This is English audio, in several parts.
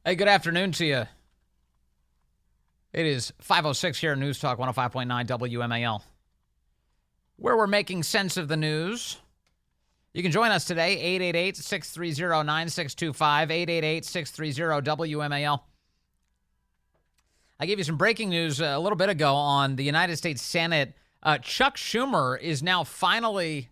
Hey, good afternoon to you. It is 5:06 here at News Talk 105.9 WMAL, where we're making sense of the news. You can join us today, 888-630-9625, 888-630-WMAL. I gave you some breaking news a little bit ago on the United States Senate. Chuck Schumer is now finally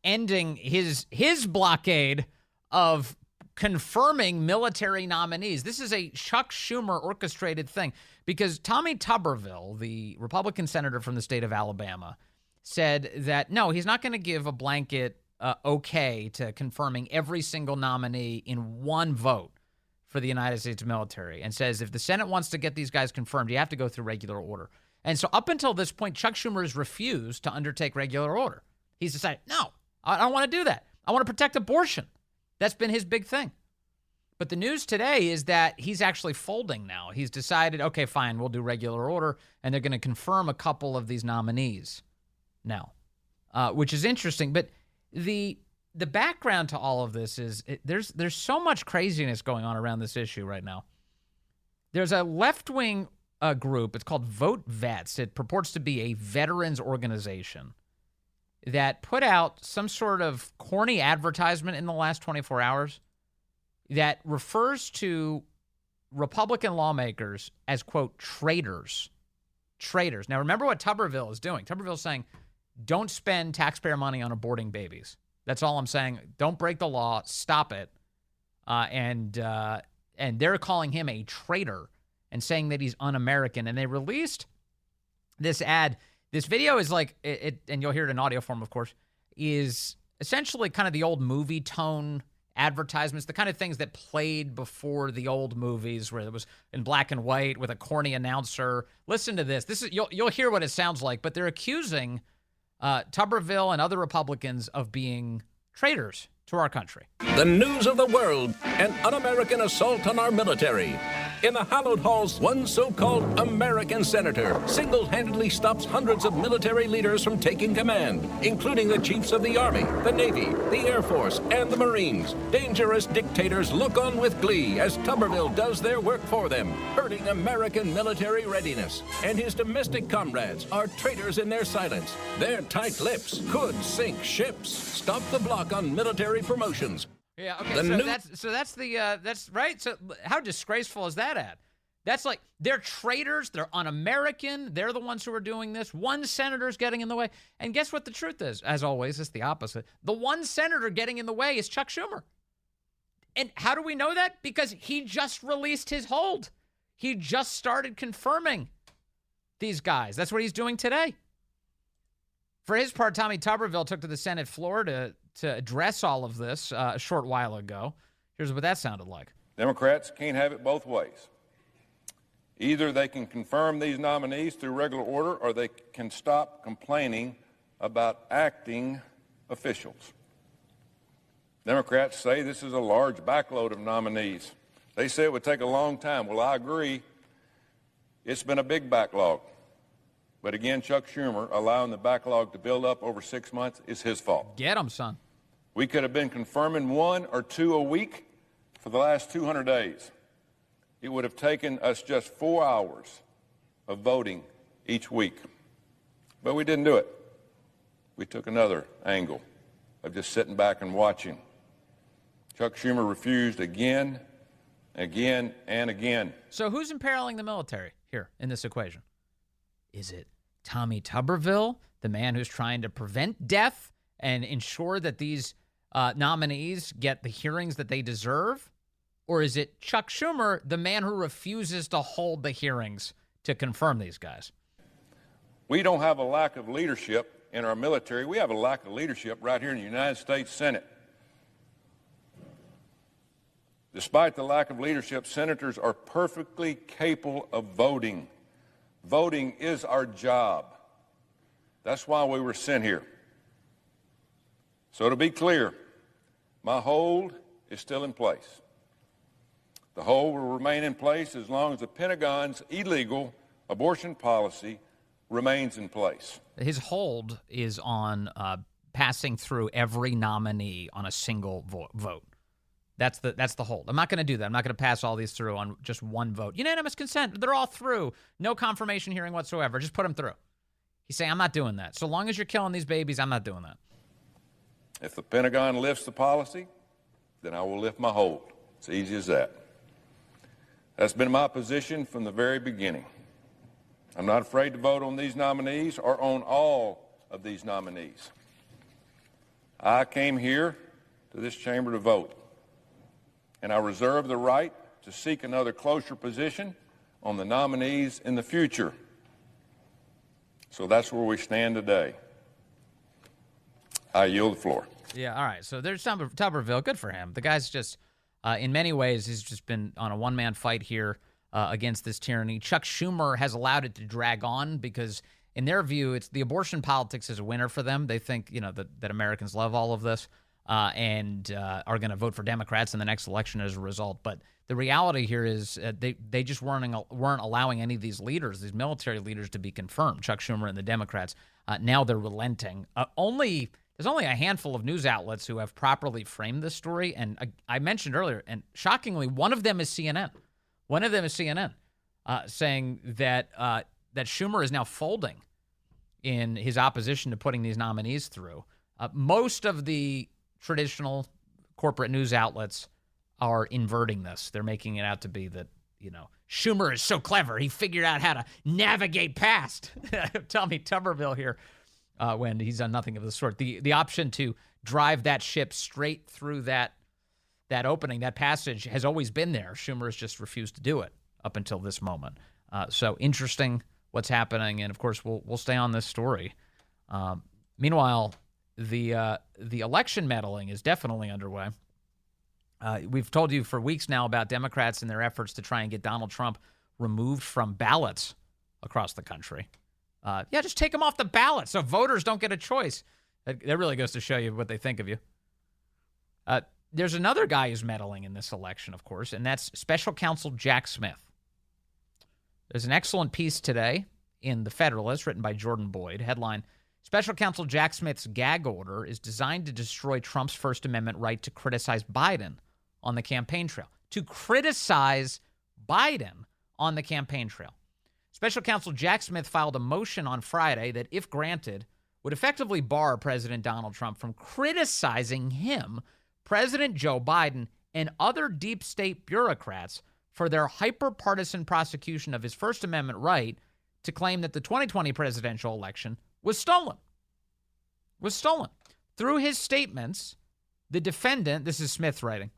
ending his blockade of confirming military nominees. This is a Chuck Schumer orchestrated thing because Tommy Tuberville, the Republican senator from the state of Alabama, said that, no, he's not going to give a blanket okay to confirming every single nominee in one vote for the United States military, and says if the Senate wants to get these guys confirmed, you have to go through regular order. And so up until this point, Chuck Schumer has refused to undertake regular order. He's decided, no, I don't want to do that. I want to protect abortion. That's been his big thing. But the news today is that he's actually folding now. He's decided, okay, fine, we'll do regular order, and they're going to confirm a couple of these nominees now, which is interesting. But the background to all of this is there's so much craziness going on around this issue right now. There's a left-wing group. It's called Vote Vets. It purports to be a veterans organization that put out some sort of corny advertisement in the last 24 hours that refers to Republican lawmakers as, quote, traitors. Traitors. Now, remember what Tuberville is doing. Tuberville's saying, don't spend taxpayer money on aborting babies. That's all I'm saying. Don't break the law. Stop it. And they're calling him a traitor and saying that he's un-American. And they released this ad. This video is like, and you'll hear it in audio form, of course, is essentially kind of the old movie tone advertisements, the kind of things that played before the old movies where it was in black and white with a corny announcer. Listen to this. This is you'll hear what it sounds like, but they're accusing Tuberville and other Republicans of being traitors to our country. The news of the world, an un-American assault on our military. In the hallowed halls, one so-called American senator single-handedly stops hundreds of military leaders from taking command, including the chiefs of the Army, the Navy, the Air Force, and the Marines. Dangerous dictators look on with glee as Tuberville does their work for them, hurting American military readiness. And his domestic comrades are traitors in their silence. Their tight lips could sink ships. Stop the block on military promotions. Yeah, okay, that's right. So how disgraceful is that ad? That's like, they're traitors, they're un-American, they're the ones who are doing this. One senator's getting in the way. And guess what the truth is? As always, it's the opposite. The one senator getting in the way is Chuck Schumer. And how do we know that? Because he just released his hold. He just started confirming these guys. That's what he's doing today. For his part, Tommy Tuberville took to the Senate floor to address all of this a short while ago. Here's what that sounded like. Democrats can't have it both ways. Either they can confirm these nominees through regular order, or they can stop complaining about acting officials. Democrats say this is a large backload of nominees. They say it would take a long time. Well, I agree. It's been a big backlog. But again, Chuck Schumer allowing the backlog to build up over 6 months is his fault. Get him, son. We could have been confirming 1 or 2 a week for the last 200 days. It would have taken us just 4 hours of voting each week. But we didn't do it. We took another angle of just sitting back and watching. Chuck Schumer refused again, again, and again. So who's imperiling the military here in this equation? Is it Tommy Tuberville, the man who's trying to prevent death and ensure that these nominees get the hearings that they deserve? Or is it Chuck Schumer, the man who refuses to hold the hearings to confirm these guys? We don't have a lack of leadership in our military. We have a lack of leadership right here in the United States Senate. Despite the lack of leadership, senators are perfectly capable of voting. Voting is our job. That's why we were sent here. So to be clear, my hold is still in place. The hold will remain in place as long as the Pentagon's illegal abortion policy remains in place. His hold is on passing through every nominee on a single vote. That's the hold. I'm not going to do that. I'm not going to pass all these through on just one vote. Unanimous consent. They're all through. No confirmation hearing whatsoever. Just put them through. He's saying, I'm not doing that. So long as you're killing these babies, I'm not doing that. If the Pentagon lifts the policy, then I will lift my hold. It's easy as that. That's been my position from the very beginning. I'm not afraid to vote on these nominees or on all of these nominees. I came here to this chamber to vote, and I reserve the right to seek another closer position on the nominees in the future. So that's where we stand today. I yield the floor. Yeah, all right. So there's Tuberville. Good for him. The guy's just, in many ways, he's just been on a one-man fight here against this tyranny. Chuck Schumer has allowed it to drag on because, in their view, it's the abortion politics is a winner for them. They think, that Americans love all of this and are going to vote for Democrats in the next election as a result. But the reality here is they just weren't allowing any of these leaders, these military leaders, to be confirmed. Chuck Schumer and the Democrats. Now they're relenting. There's only a handful of news outlets who have properly framed this story, and I mentioned earlier, and shockingly, one of them is CNN. One of them is CNN, saying that Schumer is now folding in his opposition to putting these nominees through. Most of the traditional corporate news outlets are inverting this. They're making it out to be that, Schumer is so clever. He figured out how to navigate past. Tell me, Tuberville here, when he's done nothing of the sort. The option to drive that ship straight through that opening, that passage, has always been there. Schumer has just refused to do it up until this moment. So interesting what's happening, and of course we'll stay on this story. Meanwhile, the election meddling is definitely underway. We've told you for weeks now about Democrats and their efforts to try and get Donald Trump removed from ballots across the country. Just take him off the ballot so voters don't get a choice. That really goes to show you what they think of you. There's another guy who's meddling in this election, of course, and that's Special Counsel Jack Smith. There's an excellent piece today in The Federalist written by Jordan Boyd. Headline, Special Counsel Jack Smith's gag order is designed to destroy Trump's First Amendment right to criticize Biden on the campaign trail. To criticize Biden on the campaign trail. Special Counsel Jack Smith filed a motion on Friday that, if granted, would effectively bar President Donald Trump from criticizing him, President Joe Biden, and other deep state bureaucrats for their hyper-partisan prosecution of his First Amendment right to claim that the 2020 presidential election was stolen. Through his statements, the defendant, this is Smith writing,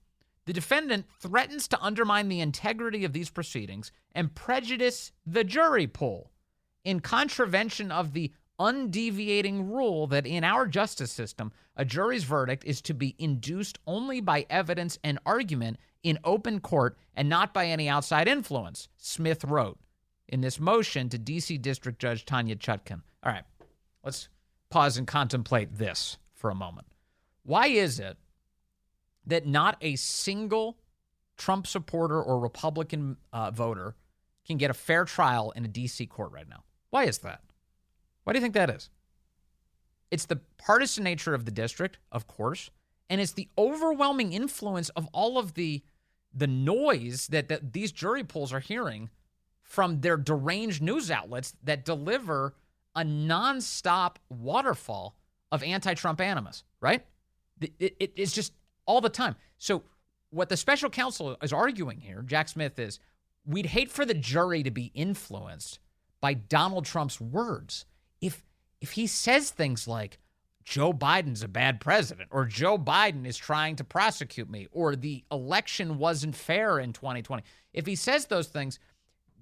the defendant threatens to undermine the integrity of these proceedings and prejudice the jury pool in contravention of the undeviating rule that in our justice system, a jury's verdict is to be induced only by evidence and argument in open court and not by any outside influence, Smith wrote in this motion to D.C. District Judge Tanya Chutkan. All right, let's pause and contemplate this for a moment. Why is it that not a single Trump supporter or Republican voter can get a fair trial in a D.C. court right now? Why is that? Why do you think that is? It's the partisan nature of the district, of course, and it's the overwhelming influence of all of the noise that these jury pools are hearing from their deranged news outlets that deliver a nonstop waterfall of anti-Trump animus, right? It's just all the time. So what the special counsel is arguing here, Jack Smith, is we'd hate for the jury to be influenced by Donald Trump's words. If he says things like, Joe Biden's a bad president, or Joe Biden is trying to prosecute me, or the election wasn't fair in 2020, if he says those things,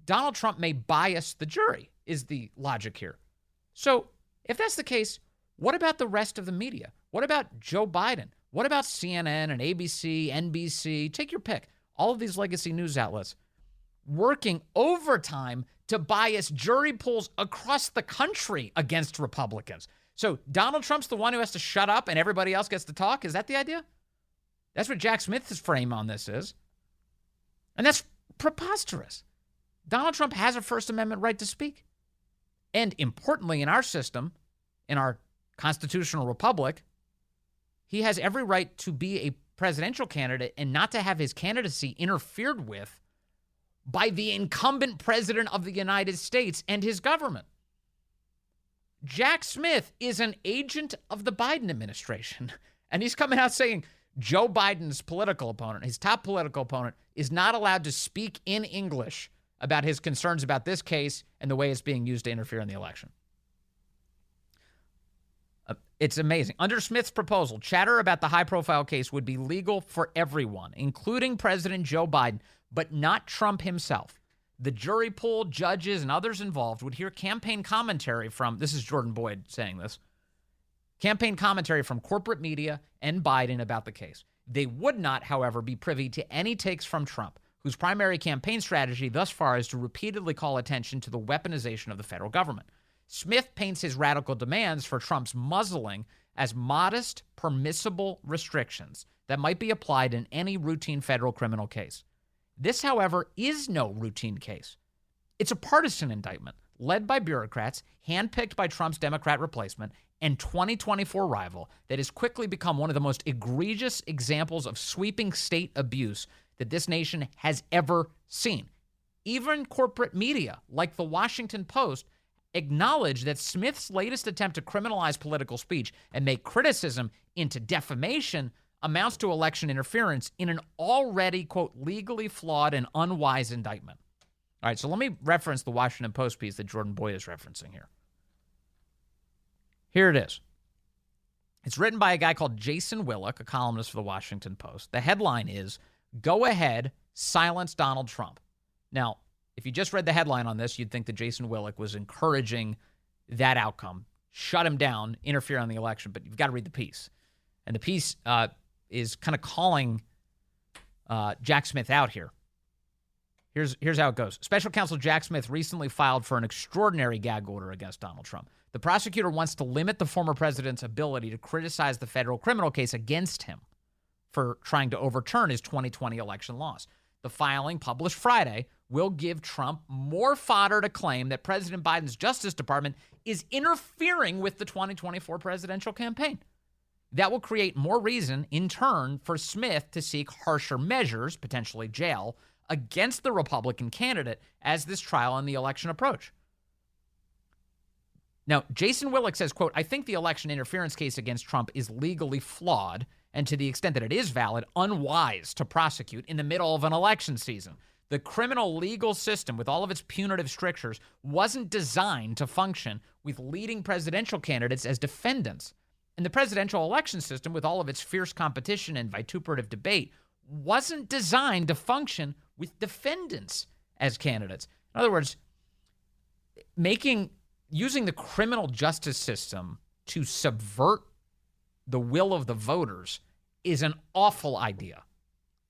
Donald Trump may bias the jury, is the logic here. So if that's the case, what about the rest of the media? What about Joe Biden? What about CNN and ABC, NBC? Take your pick. All of these legacy news outlets working overtime to bias jury pools across the country against Republicans. So Donald Trump's the one who has to shut up and everybody else gets to talk? Is that the idea? That's what Jack Smith's frame on this is. And that's preposterous. Donald Trump has a First Amendment right to speak. And importantly, in our system, in our constitutional republic, he has every right to be a presidential candidate and not to have his candidacy interfered with by the incumbent president of the United States and his government. Jack Smith is an agent of the Biden administration, and he's coming out saying Joe Biden's political opponent, his top political opponent, is not allowed to speak in English about his concerns about this case and the way it's being used to interfere in the election. It's amazing. Under Smith's proposal, chatter about the high-profile case would be legal for everyone, including President Joe Biden, but not Trump himself. The jury pool, judges, and others involved would hear campaign commentary from, this is Jordan Boyd saying this, campaign commentary from corporate media and Biden about the case. They would not, however, be privy to any takes from Trump, whose primary campaign strategy thus far is to repeatedly call attention to the weaponization of the federal government. Smith paints his radical demands for Trump's muzzling as modest, permissible restrictions that might be applied in any routine federal criminal case. This, however, is no routine case. It's a partisan indictment led by bureaucrats, handpicked by Trump's Democrat replacement and 2024 rival that has quickly become one of the most egregious examples of sweeping state abuse that this nation has ever seen. Even corporate media, like the Washington Post, acknowledge that Smith's latest attempt to criminalize political speech and make criticism into defamation amounts to election interference in an already, quote, legally flawed and unwise indictment. All right, so let me reference the Washington Post piece that Jordan Boyd is referencing here. Here it is. It's written by a guy called Jason Willock, a columnist for the Washington Post. The headline is, "Go ahead, silence Donald Trump." Now, if you just read the headline on this, you'd think that Jason Willock was encouraging that outcome. Shut him down, interfere on the election, but you've got to read the piece. And the piece is kind of calling Jack Smith out here. Here's how it goes. Special counsel Jack Smith recently filed for an extraordinary gag order against Donald Trump. The prosecutor wants to limit the former president's ability to criticize the federal criminal case against him for trying to overturn his 2020 election loss. The filing, published Friday, will give Trump more fodder to claim that President Biden's Justice Department is interfering with the 2024 presidential campaign. That will create more reason, in turn, for Smith to seek harsher measures, potentially jail, against the Republican candidate as this trial and the election approach. Now, Jason Willock says, quote, "I think the election interference case against Trump is legally flawed and, to the extent that it is valid, unwise to prosecute in the middle of an election season. The criminal legal system, with all of its punitive strictures, wasn't designed to function with leading presidential candidates as defendants. And the presidential election system, with all of its fierce competition and vituperative debate, wasn't designed to function with defendants as candidates." In other words, using the criminal justice system to subvert the will of the voters is an awful idea.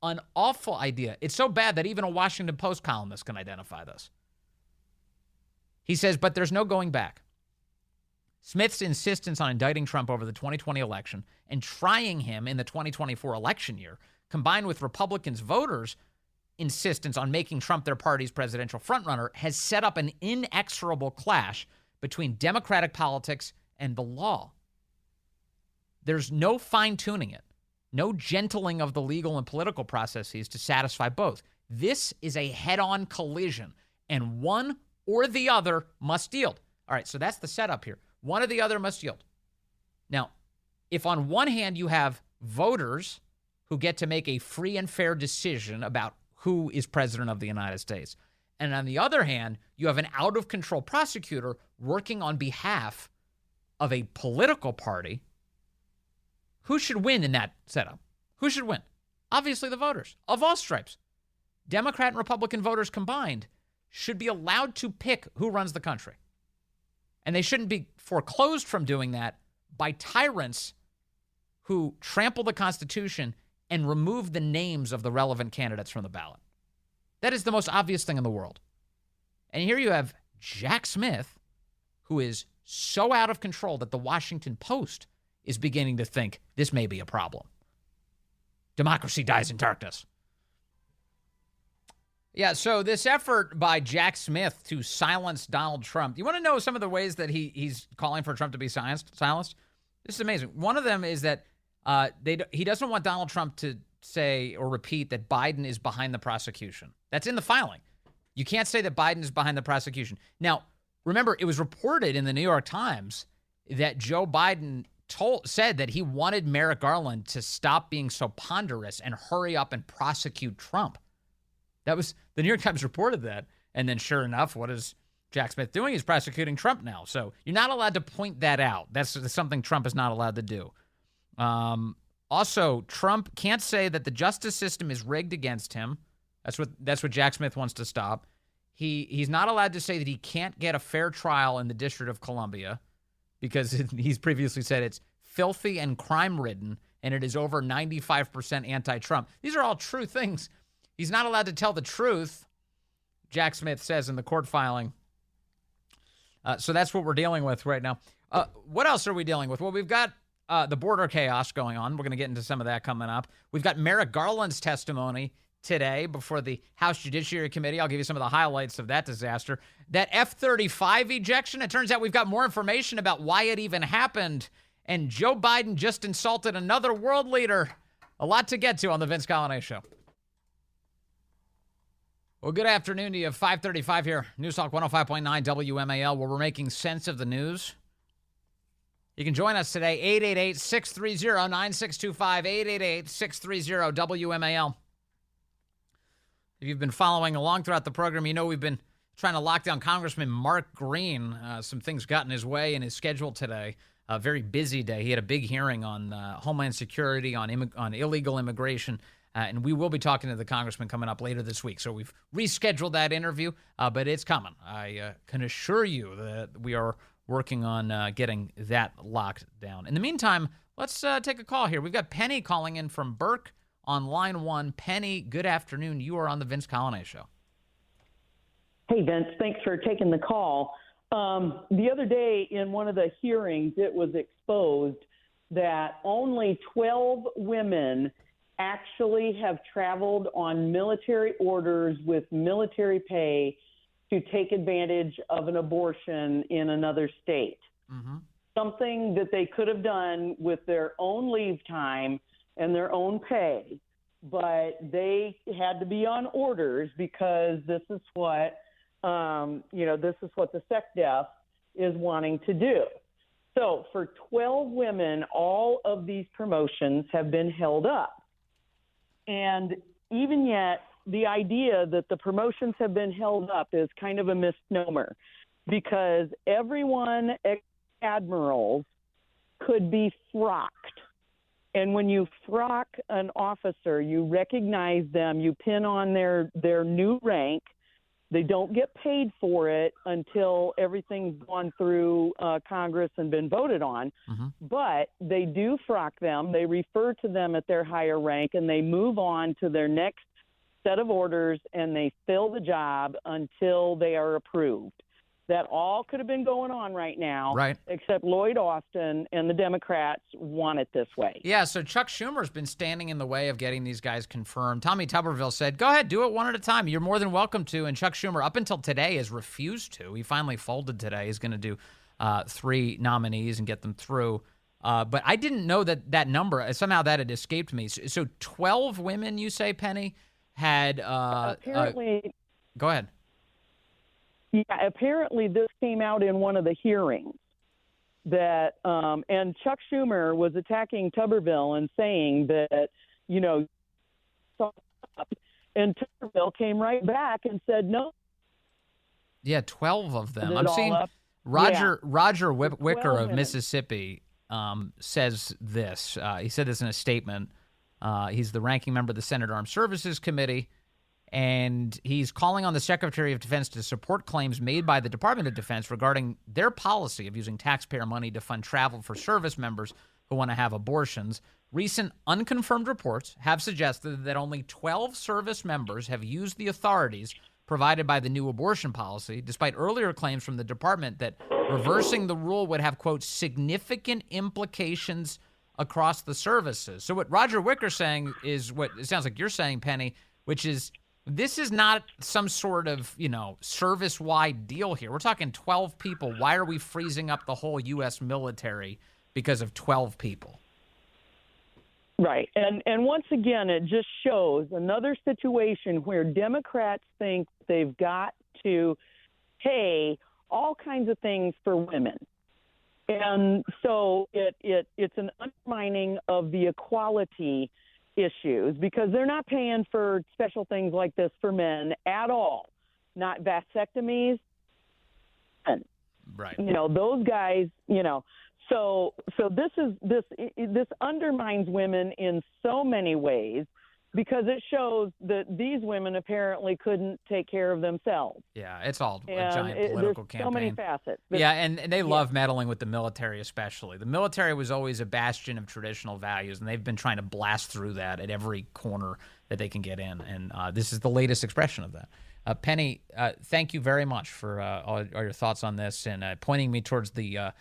An awful idea. It's so bad that even a Washington Post columnist can identify this. He says, but there's no going back. Smith's insistence on indicting Trump over the 2020 election and trying him in the 2024 election year, combined with Republicans' voters' insistence on making Trump their party's presidential frontrunner, has set up an inexorable clash between democratic politics and the law. There's no fine-tuning it, no gentling of the legal and political processes to satisfy both. This is a head-on collision, and one or the other must yield. All right, so that's the setup here. One or the other must yield. Now, if on one hand you have voters who get to make a free and fair decision about who is president of the United States, and on the other hand, you have an out-of-control prosecutor working on behalf of a political party, who should win in that setup? Who should win? Obviously the voters of all stripes. Democrat and Republican voters combined should be allowed to pick who runs the country. And they shouldn't be foreclosed from doing that by tyrants who trample the Constitution and remove the names of the relevant candidates from the ballot. That is the most obvious thing in the world. And here you have Jack Smith, who is so out of control that the Washington Post is beginning to think this may be a problem. Democracy dies in darkness. Yeah, so this effort by Jack Smith to silence Donald Trump, you want to know some of the ways that he's calling for Trump to be silenced? This is amazing. One of them is that He doesn't want Donald Trump to say or repeat that Biden is behind the prosecution. That's in the filing. You can't say that Biden is behind the prosecution. Now, remember, it was reported in the New York Times that Joe Biden said that he wanted Merrick Garland to stop being so ponderous and hurry up and prosecute Trump. That was the New York Times reported that. And then sure enough, what is Jack Smith doing? He's prosecuting Trump now. So you're not allowed to point that out. That's something Trump is not allowed to do. Also, Trump can't say that the justice system is rigged against him. That's what Jack Smith wants to stop. He's not allowed to say that he can't get a fair trial in the District of Columbia because he's previously said it's filthy and crime-ridden, and it is over 95% anti-Trump. These are all true things. He's not allowed to tell the truth, Jack Smith says in the court filing. So that's what we're dealing with right now. What else are we dealing with? Well, we've got the border chaos going on. We're going to get into some of that coming up. We've got Merrick Garland's testimony today before the House Judiciary Committee. I'll give you some of the highlights of that disaster. That F-35 ejection, it turns out we've got more information about why it even happened. And Joe Biden just insulted another world leader. A lot to get to on the Vince Coglianese Show. Well, good afternoon to you. 5:35 here. News Talk 105.9 WMAL, where we're making sense of the news. You can join us today, 888-630-9625, 888-630-WMAL. If you've been following along throughout the program, you know we've been trying to lock down Congressman Mark Green. Some things got in his way in his schedule today. A very busy day. He had a big hearing on Homeland Security, on illegal immigration, and we will be talking to the congressman coming up later this week. So we've rescheduled that interview, but it's coming. I can assure you that we are working on getting that locked down. In the meantime, let's take a call here. We've got Penny calling in from Burke on line 1. Penny, good afternoon. You are on the Vince Coglianese Show. Hey, Vince. Thanks for taking the call. The other day in one of the hearings, it was exposed that only 12 women actually have traveled on military orders with military pay to take advantage of an abortion in another state. Mm-hmm. Something that they could have done with their own leave time and their own pay, but they had to be on orders because this is what, this is what the SecDef is wanting to do. So for 12 women, all of these promotions have been held up. And even yet, the idea that the promotions have been held up is kind of a misnomer because everyone, admirals, could be frocked. And when you frock an officer, you recognize them, you pin on their new rank. They don't get paid for it until everything's gone through Congress and been voted on. Mm-hmm. But they do frock them. They refer to them at their higher rank, and they move on to their next set of orders, and they fill the job until they are approved. That all could have been going on right now, right? Except Lloyd Austin and the Democrats want it this way. Yeah, so Chuck Schumer's been standing in the way of getting these guys confirmed. Tommy Tuberville said, go ahead, do it one at a time. You're more than welcome to. And Chuck Schumer, up until today, has refused to. He finally folded today. He's going to do 3 nominees and get them through. But I didn't know that number. Somehow that had escaped me. So 12 women, you say, Penny, had... apparently... Go ahead. Yeah, apparently this came out in one of the hearings that, and Chuck Schumer was attacking Tuberville and saying that, and Tuberville came right back and said no. Yeah, 12 of them. I'm seeing Roger Wicker of Mississippi says this. He said this in a statement. He's the ranking member of the Senate Armed Services Committee. And he's calling on the Secretary of Defense to support claims made by the Department of Defense regarding their policy of using taxpayer money to fund travel for service members who want to have abortions. Recent unconfirmed reports have suggested that only 12 service members have used the authorities provided by the new abortion policy, despite earlier claims from the department that reversing the rule would have, quote, significant implications across the services. So what Roger Wicker's saying is what it sounds like you're saying, Penny, which is this is not some sort of, service-wide deal here. We're talking 12 people. Why are we freezing up the whole U.S. military because of 12 people? Right. And once again, it just shows another situation where Democrats think they've got to pay all kinds of things for women. And so it's an undermining of the equality issues because they're not paying for special things like this for men at all, not vasectomies. And, Right. Those guys, So this undermines women in so many ways because it shows that these women apparently couldn't take care of themselves. Yeah, it's all a And giant political there's campaign. so many facets. Yeah, and they love meddling with the military especially. The military was always a bastion of traditional values, and they've been trying to blast through that at every corner that they can get in. And this is the latest expression of that. Penny, thank you very much for all your thoughts on this and pointing me towards the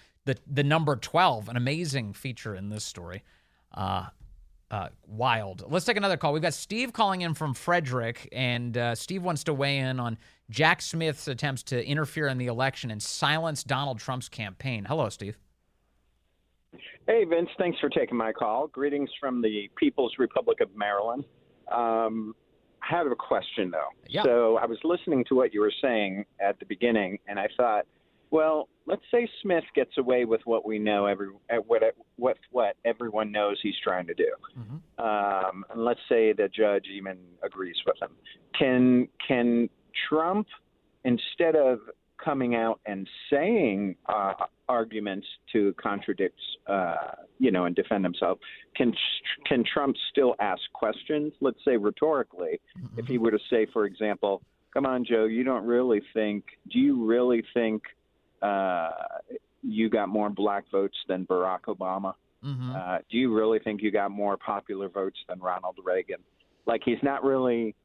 number 12, an amazing feature in this story. Wild. Let's take another call. We've got Steve calling in from Frederick, and Steve wants to weigh in on Jack Smith's attempts to interfere in the election and silence Donald Trump's campaign. Hello, Steve. Hey, Vince. Thanks for taking my call. Greetings from the People's Republic of Maryland. I have a question, though. Yeah. So I was listening to what you were saying at the beginning, and I thought, well, let's say Smith gets away with what we know, what everyone knows he's trying to do. Mm-hmm. And let's say the judge even agrees with him. Can Trump, instead of coming out and saying arguments to contradict, and defend himself, can Trump still ask questions? Let's say rhetorically, if he were to say, for example, "Come on, Joe, do you really think you got more black votes than Barack Obama? Mm-hmm. Do you really think you got more popular votes than Ronald Reagan?" Like, he's not really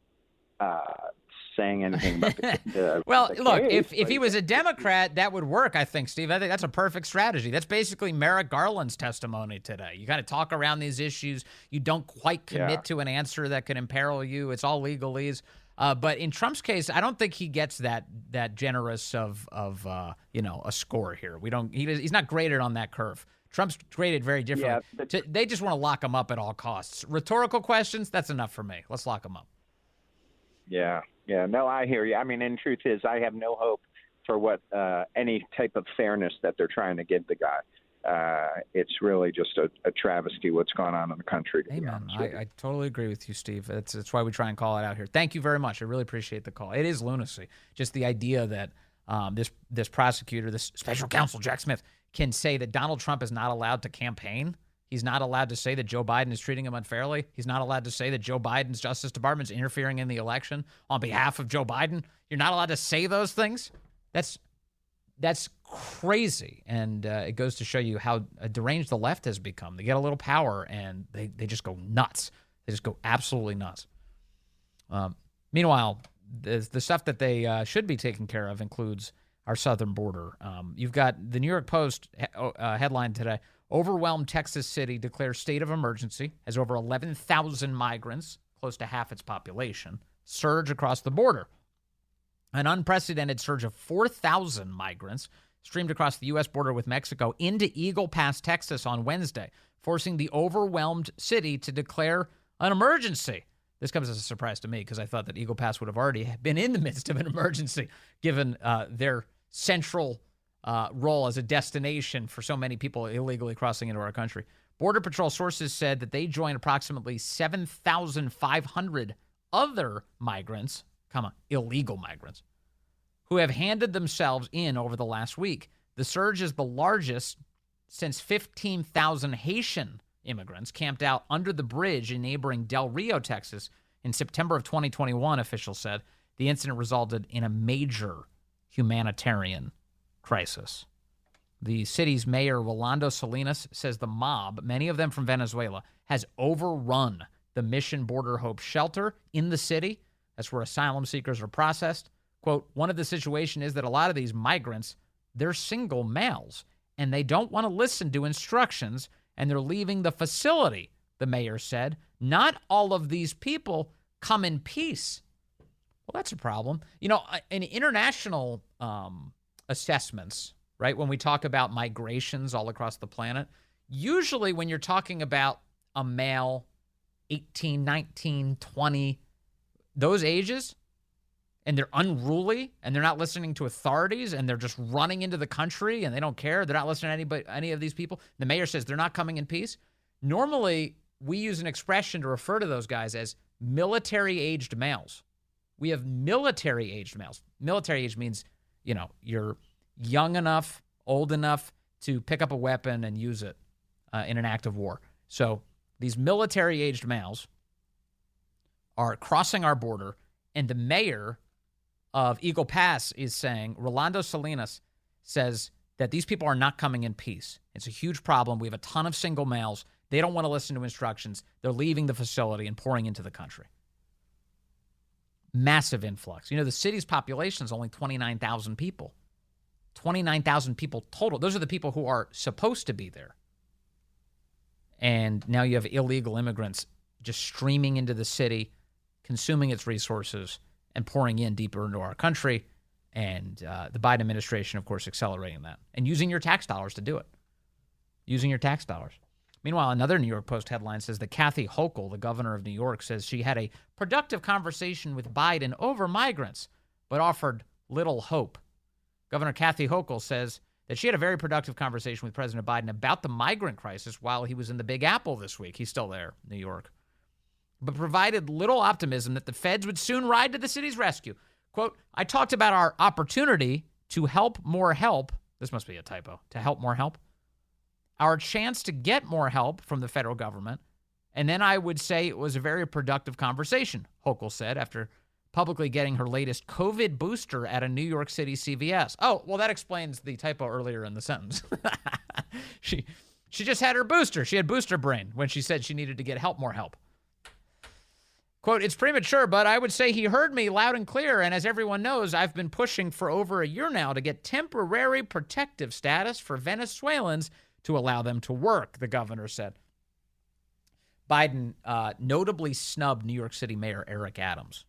saying anything about the well, the look, case, if he was a Democrat, that would work, I think, Steve. I think that's a perfect strategy. That's basically Merrick Garland's testimony today. You got to talk around these issues. You don't quite commit to an answer that could imperil you. It's all legalese. But in Trump's case, I don't think he gets that generous of a score here. He's not graded on that curve. Trump's graded very differently. Yeah, they just want to lock him up at all costs. Rhetorical questions, that's enough for me. Let's lock him up. Yeah. No, I hear you. I mean, and truth is, I have no hope for what any type of fairness that they're trying to give the guy. It's really just a travesty what's going on in the country. Amen. I totally agree with you, Steve. That's why we try and call it out here. Thank you very much. I really appreciate the call. It is lunacy. Just the idea that this prosecutor, this special counsel, Jack Smith, can say that Donald Trump is not allowed to campaign. He's not allowed to say that Joe Biden is treating him unfairly. He's not allowed to say that Joe Biden's Justice Department is interfering in the election on behalf of Joe Biden. You're not allowed to say those things. That's crazy, and it goes to show you how deranged the left has become. They get a little power, and they just go nuts. They just go absolutely nuts. Meanwhile, the stuff that they should be taking care of includes our southern border. You've got the New York Post headline today: overwhelmed Texas city declares state of emergency as over 11,000 migrants, close to half its population, surge across the border. An unprecedented surge of 4,000 migrants streamed across the U.S. border with Mexico into Eagle Pass, Texas on Wednesday, forcing the overwhelmed city to declare an emergency. This comes as a surprise to me because I thought that Eagle Pass would have already been in the midst of an emergency, given their central role as a destination for so many people illegally crossing into our country. Border Patrol sources said that they joined approximately 7,500 other migrants, illegal migrants, who have handed themselves in over the last week. The surge is the largest since 15,000 Haitian immigrants camped out under the bridge in neighboring Del Rio, Texas, in September of 2021, officials said. The incident resulted in a major humanitarian crisis. The city's mayor, Rolando Salinas, says the mob, many of them from Venezuela, has overrun the Mission Border Hope shelter in the city. That's where asylum seekers are processed. Quote, one of the situation is that a lot of these migrants, they're single males, and they don't want to listen to instructions, and they're leaving the facility, the mayor said. Not all of these people come in peace. Well, that's a problem. You know, in international assessments, right, when we talk about migrations all across the planet, usually when you're talking about a male, 18, 19, 20, those ages, and they're unruly, and they're not listening to authorities, and they're just running into the country, and they don't care, they're not listening to any of these people, the mayor says they're not coming in peace. Normally, we use an expression to refer to those guys as military-aged males. We have military-aged males. Military age means, you're young enough, old enough to pick up a weapon and use it in an act of war. So these military-aged males are crossing our border, and the mayor of Eagle Pass is saying, Rolando Salinas says that these people are not coming in peace. It's a huge problem. We have a ton of single males. They don't want to listen to instructions. They're leaving the facility and pouring into the country. Massive influx. The city's population is only 29,000 people. 29,000 people total. Those are the people who are supposed to be there. And now you have illegal immigrants just streaming into the city, consuming its resources, and pouring in deeper into our country. And the Biden administration, of course, accelerating that. And using your tax dollars to do it. Using your tax dollars. Meanwhile, another New York Post headline says that Kathy Hochul, the governor of New York, says she had a productive conversation with Biden over migrants, but offered little hope. Governor Kathy Hochul says that she had a very productive conversation with President Biden about the migrant crisis while he was in the Big Apple this week. He's still there, New York. But provided little optimism that the feds would soon ride to the city's rescue. Quote, I talked about our opportunity to help more help. This must be a typo. To help more help. Our chance to get more help from the federal government. And then I would say it was a very productive conversation, Hochul said, after publicly getting her latest COVID booster at a New York City CVS. Oh, well, that explains the typo earlier in the sentence. She just had her booster. She had booster brain when she said she needed to get more help. Quote, it's premature, but I would say he heard me loud and clear. And as everyone knows, I've been pushing for over a year now to get temporary protective status for Venezuelans to allow them to work, the governor said. Biden notably snubbed New York City Mayor Eric Adams.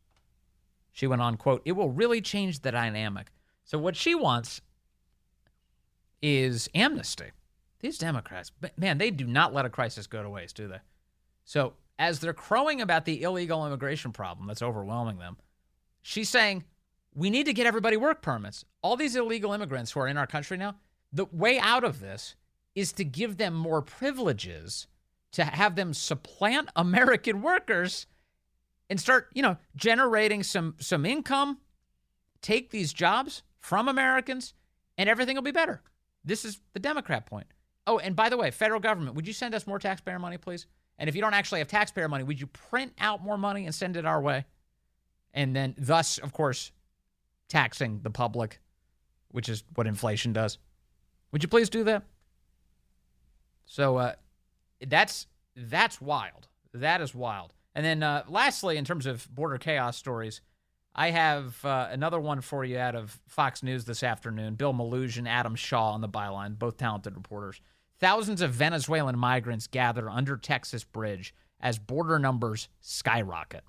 She went on, quote, it will really change the dynamic. So what she wants is amnesty. These Democrats, man, they do not let a crisis go to waste, do they? So as they're crowing about the illegal immigration problem that's overwhelming them, she's saying, we need to get everybody work permits. All these illegal immigrants who are in our country now, the way out of this is to give them more privileges, to have them supplant American workers and start, generating some income, take these jobs from Americans, and everything will be better. This is the Democrat point. Oh, and by the way, federal government, would you send us more taxpayer money, please? And if you don't actually have taxpayer money, would you print out more money and send it our way? And then thus, of course, taxing the public, which is what inflation does. Would you please do that? So that's wild. That is wild. And then lastly, in terms of border chaos stories, I have another one for you out of Fox News this afternoon. Bill Maloof and Adam Shaw on the byline, both talented reporters. Thousands of Venezuelan migrants gather under Texas bridge as border numbers skyrocket.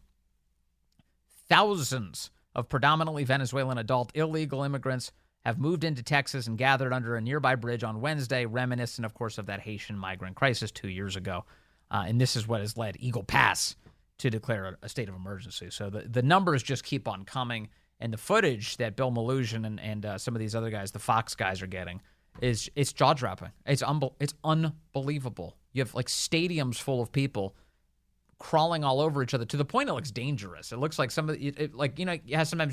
Thousands of predominantly Venezuelan adult illegal immigrants have moved into Texas and gathered under a nearby bridge on Wednesday, reminiscent, of course, of that Haitian migrant crisis 2 years ago. And this is what has led Eagle Pass to declare a state of emergency. So the numbers just keep on coming. And the footage that Bill Maloof and some of these other guys, the Fox guys, are getting, it's jaw-dropping. It's unbelievable. You have like stadiums full of people crawling all over each other to the point it looks dangerous. It looks like sometimes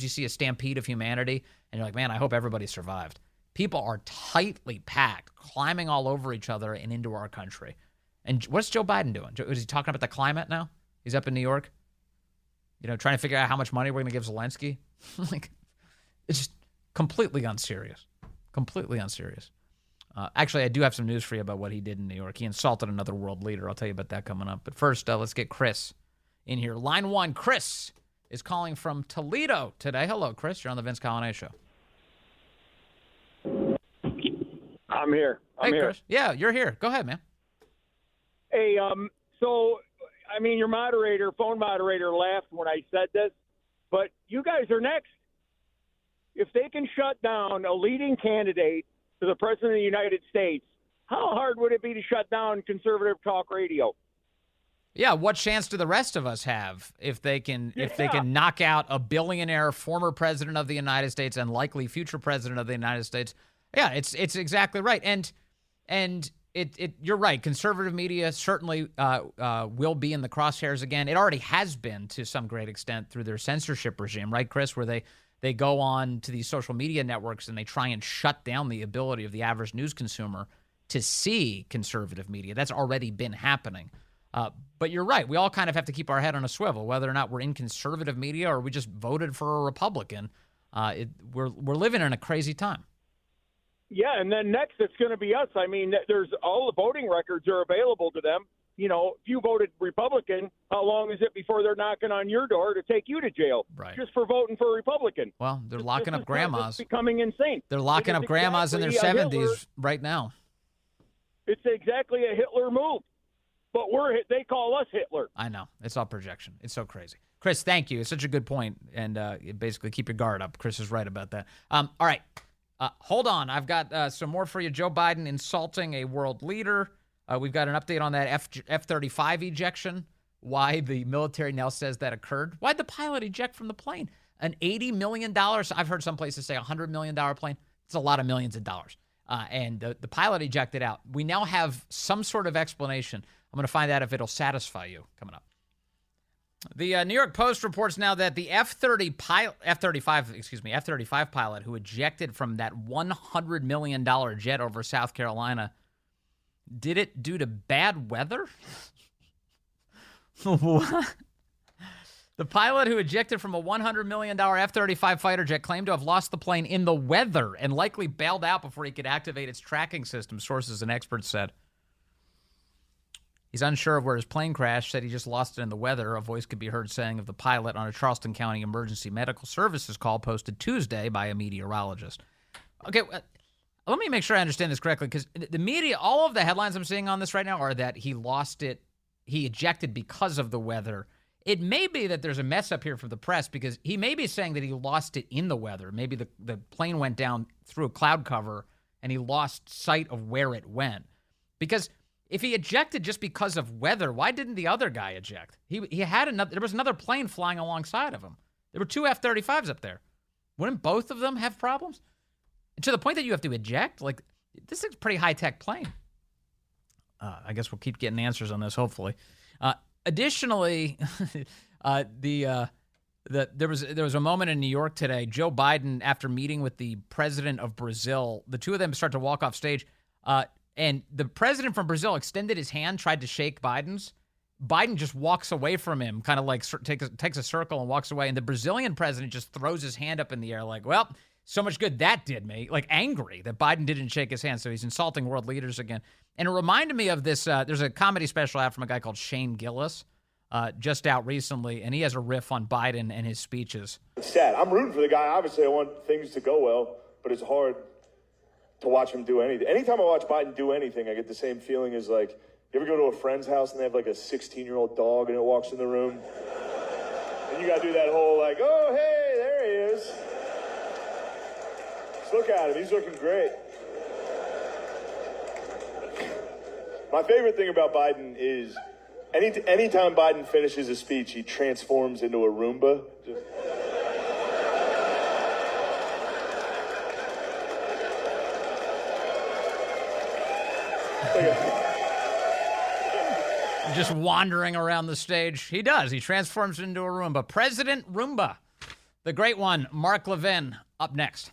you see a stampede of humanity and you're like, man, I hope everybody survived. People are tightly packed, climbing all over each other and into our country. And what's Joe Biden doing? Is he talking about the climate now? He's up in New York, trying to figure out how much money we're going to give Zelensky. It's just completely unserious. Completely unserious. Actually, I do have some news for you about what he did in New York. He insulted another world leader. I'll tell you about that coming up. But first, let's get Chris in here. Line one, Chris is calling from Toledo today. Hello, Chris. You're on the Vince Coglianese Show. I'm here. I'm here. Chris. Yeah, you're here. Go ahead, man. Hey, your phone moderator laughed when I said this, but you guys are next. If they can shut down a leading candidate to the President of the United States, how hard would it be to shut down conservative talk radio? Yeah, what chance do the rest of us have if they can knock out a billionaire former president of the United States and likely future president of the United States? Yeah, it's exactly right. And you're right. Conservative media certainly will be in the crosshairs again. It already has been to some great extent through their censorship regime, right, Chris, where they go on to these social media networks and they try and shut down the ability of the average news consumer to see conservative media. That's already been happening. But you're right. We all kind of have to keep our head on a swivel, whether or not we're in conservative media or we just voted for a Republican. We're living in a crazy time. Yeah, and then next it's going to be us. I mean, there's all the voting records are available to them. You know, if you voted Republican, how long is it before they're knocking on your door to take you to jail just for voting for a Republican? Well, they're locking up grandmas. It's becoming insane. They're locking up grandmas in their 70s right now. It's exactly a Hitler move. But they call us Hitler. I know. It's all projection. It's so crazy. Chris, thank you. It's such a good point. And basically keep your guard up. Chris is right about that. All right. Hold on. I've got some more for you. Joe Biden insulting a world leader. We've got an update on that F-35 ejection, why the military now says that occurred. Why'd the pilot eject from the plane? An $80 million, I've heard some places say $100 million plane. It's a lot of millions of dollars. And the pilot ejected out. We now have some sort of explanation. I'm going to find out if it'll satisfy you coming up. The New York Post reports now that the F-35 pilot who ejected from that $100 million jet over South Carolina did it due to bad weather? What? The pilot who ejected from a $100 million F-35 fighter jet claimed to have lost the plane in the weather and likely bailed out before he could activate its tracking system, sources and experts said. He's unsure of where his plane crashed, said he just lost it in the weather, a voice could be heard saying of the pilot on a Charleston County Emergency Medical Services call posted Tuesday by a meteorologist. Okay, let me make sure I understand this correctly, because the media, all of the headlines I'm seeing on this right now are that he lost it, he ejected because of the weather. It may be that there's a mess up here for the press, because he may be saying that he lost it in the weather. Maybe the plane went down through a cloud cover and he lost sight of where it went. Because if he ejected just because of weather, why didn't the other guy eject? He had there was another plane flying alongside of him. There were two F-35s up there. Wouldn't both of them have problems? And to the point that you have to eject? Like, this is a pretty high-tech plane. I guess we'll keep getting answers on this, hopefully. Additionally, there was a moment in New York today. Joe Biden, after meeting with the president of Brazil, the two of them start to walk off stage. And the president from Brazil extended his hand, tried to shake Biden's. Biden just walks away from him, kind of like takes a circle and walks away. And the Brazilian president just throws his hand up in the air like, well, so much good that did me. Like, angry that Biden didn't shake his hand. So he's insulting world leaders again. And it reminded me of this. There's a comedy special out from a guy called Shane Gillis, just out recently. And he has a riff on Biden and his speeches. It's sad. I'm rooting for the guy. Obviously, I want things to go well, but it's hard to watch him do anything. Anytime I watch Biden do anything, I get the same feeling as, like, you ever go to a friend's house and they have like a 16-year-old dog and it walks in the room? And you got to do that whole like, oh, hey, there he is. Just look at him. He's looking great. My favorite thing about Biden is anytime Biden finishes a speech, he transforms into a Roomba. Just wandering around the stage. He does. He transforms into a Roomba. President Roomba. The great one, Mark Levin, up next.